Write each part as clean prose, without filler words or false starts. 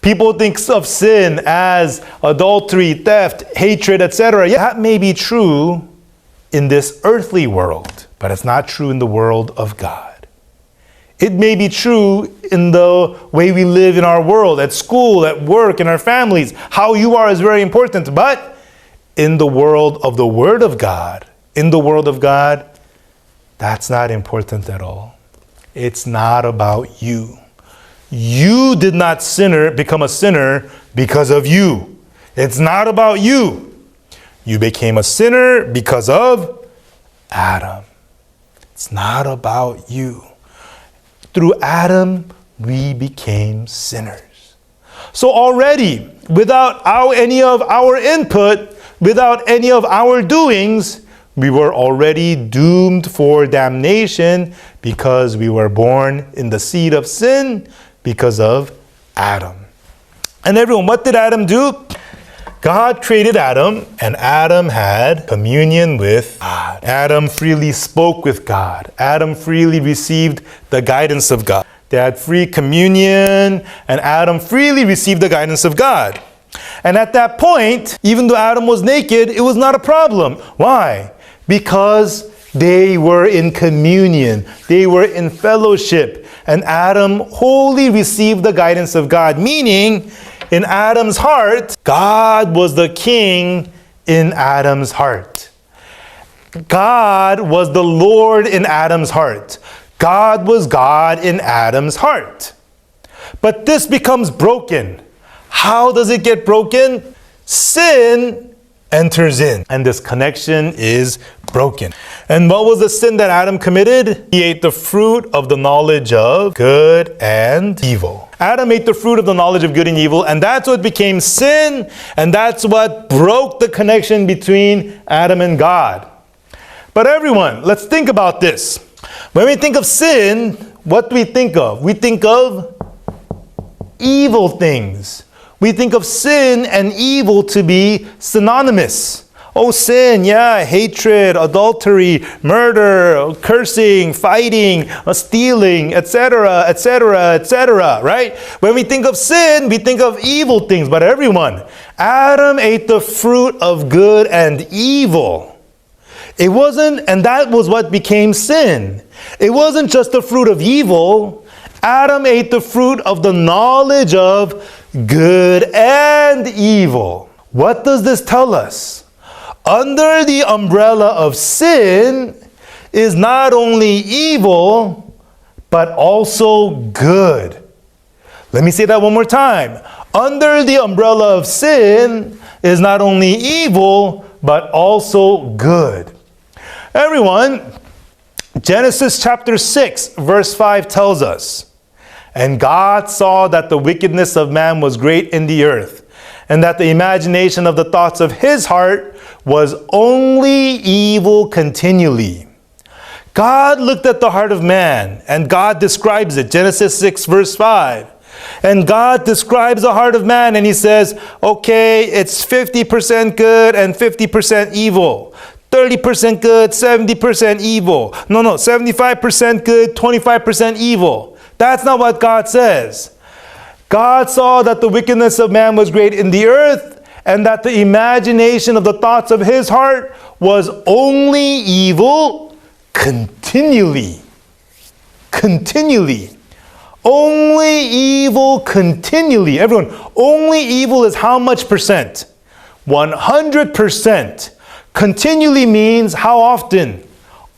People think of sin as adultery, theft, hatred, etc. Yeah, that may be true in this earthly world, but it's not true in the world of God. It may be true in the way we live in our world, at school, at work, in our families. How you are is very important, but in the world of the Word of God, that's not important at all. It's not about you. You did not become a sinner because of you. It's not about you. You became a sinner because of Adam. It's not about you. Through Adam, we became sinners. So already, without any of our input, without any of our doings, we were already doomed for damnation because we were born in the seed of sin because of Adam. And everyone, what did Adam do? God created Adam, and Adam had communion with God. Adam freely spoke with God. Adam freely received the guidance of God. They had free communion, and Adam freely received the guidance of God. And at that point, even though Adam was naked, it was not a problem. Why? Because they were in communion. They were in fellowship. And Adam wholly received the guidance of God, meaning in Adam's heart, God was the king in Adam's heart. God was the Lord in Adam's heart. God was God in Adam's heart. But this becomes broken. How does it get broken? Sin enters in, and this connection is broken. And what was the sin that Adam committed? He ate the fruit of the knowledge of good and evil. Adam ate the fruit of the knowledge of good and evil, and that's what became sin, and that's what broke the connection between Adam and God. But everyone, let's think about this. When we think of sin, what do we think of? We think of evil things. We think of sin and evil to be synonymous. Oh, sin, yeah, hatred, adultery, murder, cursing, fighting, stealing, etc., etc., etc., right? When we think of sin, we think of evil things. But everyone, Adam ate the fruit of good and evil. It wasn't, and that was what became sin. It wasn't just the fruit of evil. Adam ate the fruit of the knowledge of good and evil. What does this tell us? Under the umbrella of sin is not only evil, but also good. Let me say that one more time. Under the umbrella of sin is not only evil, but also good. Everyone, Genesis chapter 6, verse 5 tells us, "And God saw that the wickedness of man was great in the earth, and that the imagination of the thoughts of his heart was only evil continually." God looked at the heart of man, and God describes it. Genesis 6, verse 5. And God describes the heart of man, and he says, okay, it's 50% good and 50% evil. 30% good, 70% evil. No, 75% good, 25% evil. That's not what God says. God saw that the wickedness of man was great in the earth, and that the imagination of the thoughts of his heart was only evil continually. Continually. Only evil continually. Everyone, only evil is how much percent? 100%. Continually means how often?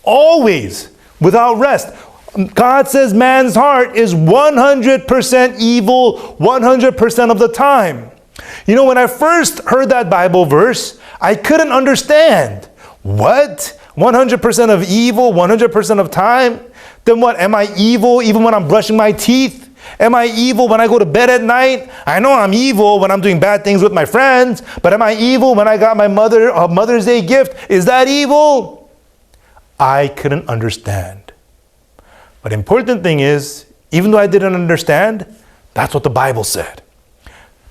Always, without rest. God says man's heart is 100% evil 100% of the time. You know, when I first heard that Bible verse, I couldn't understand. What? 100% of evil 100% of time? Then what? Am I evil even when I'm brushing my teeth? Am I evil when I go to bed at night? I know I'm evil when I'm doing bad things with my friends, but am I evil when I got my Mother's Day gift? Is that evil? I couldn't understand. But the important thing is, even though I didn't understand, that's what the Bible said.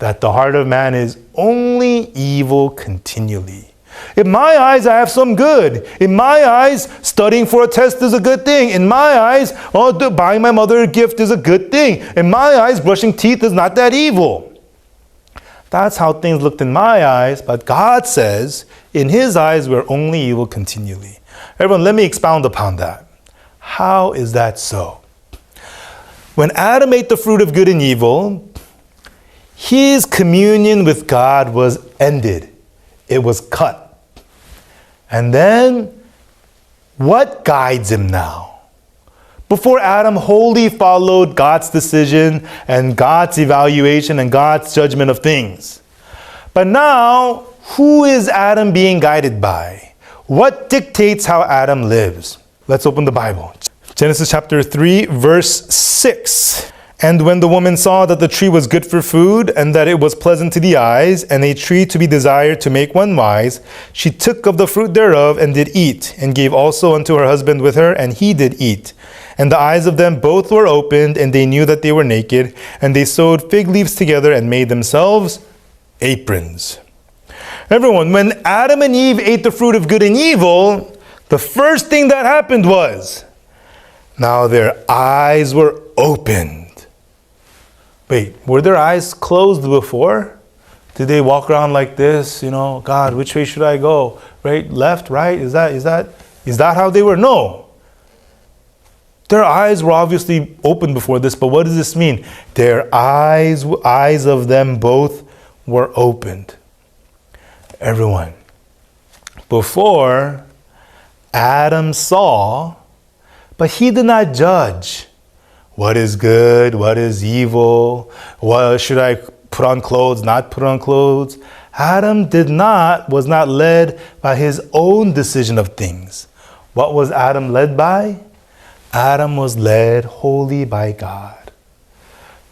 That the heart of man is only evil continually. In my eyes, I have some good. In my eyes, studying for a test is a good thing. In my eyes, buying my mother a gift is a good thing. In my eyes, brushing teeth is not that evil. That's how things looked in my eyes, but God says, in his eyes, we're only evil continually. Everyone, let me expound upon that. How is that so? When Adam ate the fruit of good and evil, his communion with God was ended. It was cut. And then, what guides him now? Before Adam wholly followed God's decision and God's evaluation and God's judgment of things. But now, who is Adam being guided by? What dictates how Adam lives? Let's open the Bible. Genesis chapter 3, verse 6. And when the woman saw that the tree was good for food, and that it was pleasant to the eyes, and a tree to be desired to make one wise, she took of the fruit thereof, and did eat, and gave also unto her husband with her, and he did eat. And the eyes of them both were opened, and they knew that they were naked, and they sewed fig leaves together, and made themselves aprons. Everyone, when Adam and Eve ate the fruit of good and evil, the first thing that happened was, now their eyes were opened. Wait, were their eyes closed before? Did they walk around like this? God, which way should I go? Right, left, right? Is that how they were? No. Their eyes were obviously open before this, but what does this mean? Their eyes of them both were opened. Everyone, before Adam saw, but he did not judge. What is good? What is evil? What should I put on clothes, not put on clothes? Adam was not led by his own decision of things. What was Adam led by? Adam was led wholly by God.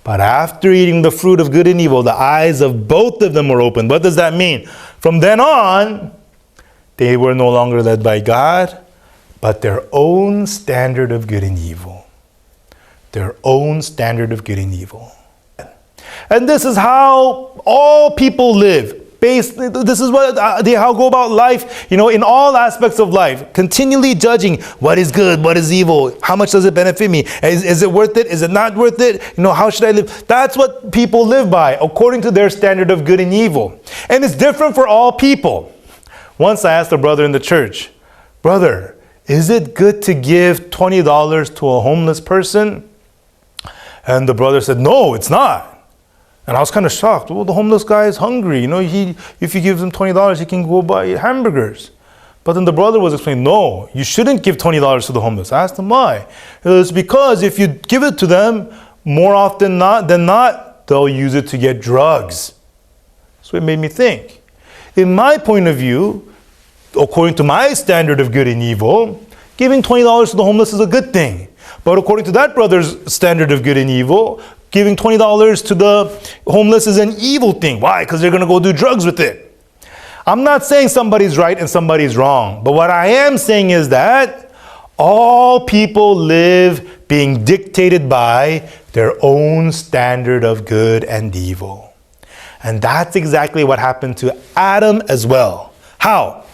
But after eating the fruit of good and evil, the eyes of both of them were opened. What does that mean? From then on, they were no longer led by God, but their own standard of good and evil. Their own standard of good and evil. And this is how all people live. This is what they how go about life, in all aspects of life. Continually judging what is good, what is evil, how much does it benefit me? Is it worth it? Is it not worth it? How should I live? That's what people live by, according to their standard of good and evil. And it's different for all people. Once I asked a brother in the church, brother, is it good to give $20 to a homeless person? And the brother said, no, it's not. And I was kind of shocked. Well, the homeless guy is hungry. If you give him $20, he can go buy hamburgers. But then the brother was explaining, no, you shouldn't give $20 to the homeless. I asked him why. It's because if you give it to them, more often than not, they'll use it to get drugs. So it made me think. In my point of view, according to my standard of good and evil, giving $20 to the homeless is a good thing. But according to that brother's standard of good and evil, giving $20 to the homeless is an evil thing. Why? Because they're going to go do drugs with it. I'm not saying somebody's right and somebody's wrong. But what I am saying is that all people live being dictated by their own standard of good and evil. And that's exactly what happened to Adam as well. How?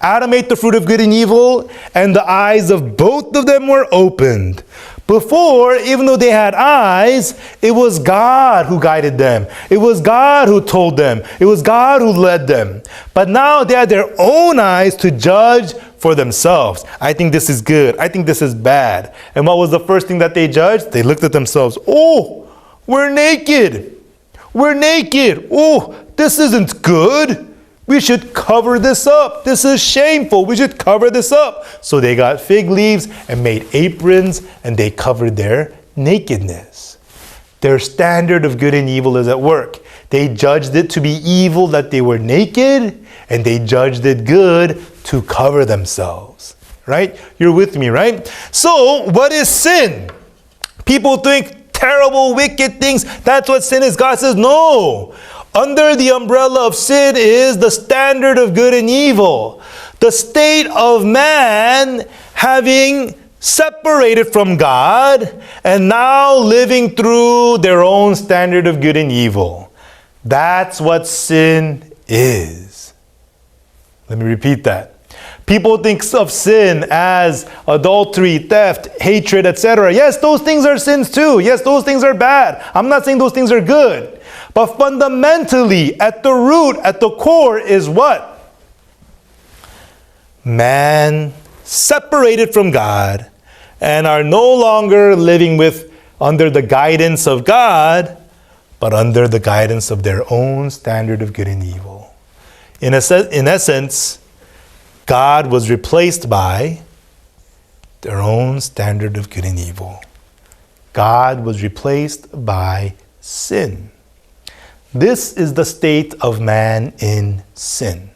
Adam ate the fruit of good and evil, and the eyes of both of them were opened. Before, even though they had eyes, it was God who guided them. It was God who told them. It was God who led them. But now they had their own eyes to judge for themselves. I think this is good. I think this is bad. And what was the first thing that they judged? They looked at themselves. Oh, we're naked. We're naked. Oh, this isn't good. We should cover this up. This is shameful. We should cover this up. So they got fig leaves and made aprons, and they covered their nakedness. Their standard of good and evil is at work. They judged it to be evil that they were naked, and they judged it good to cover themselves. Right? You're with me, right? So, what is sin? People think terrible, wicked things. That's what sin is. God says, no. Under the umbrella of sin is the standard of good and evil. The state of man having separated from God and now living through their own standard of good and evil. That's what sin is. Let me repeat that. People think of sin as adultery, theft, hatred, etc. Yes, those things are sins too. Yes, those things are bad. I'm not saying those things are good. But fundamentally, at the root, at the core is what? Man separated from God and are no longer living under the guidance of God, but under the guidance of their own standard of good and evil. In essence, God was replaced by their own standard of good and evil. God was replaced by sin. This is the state of man in sin.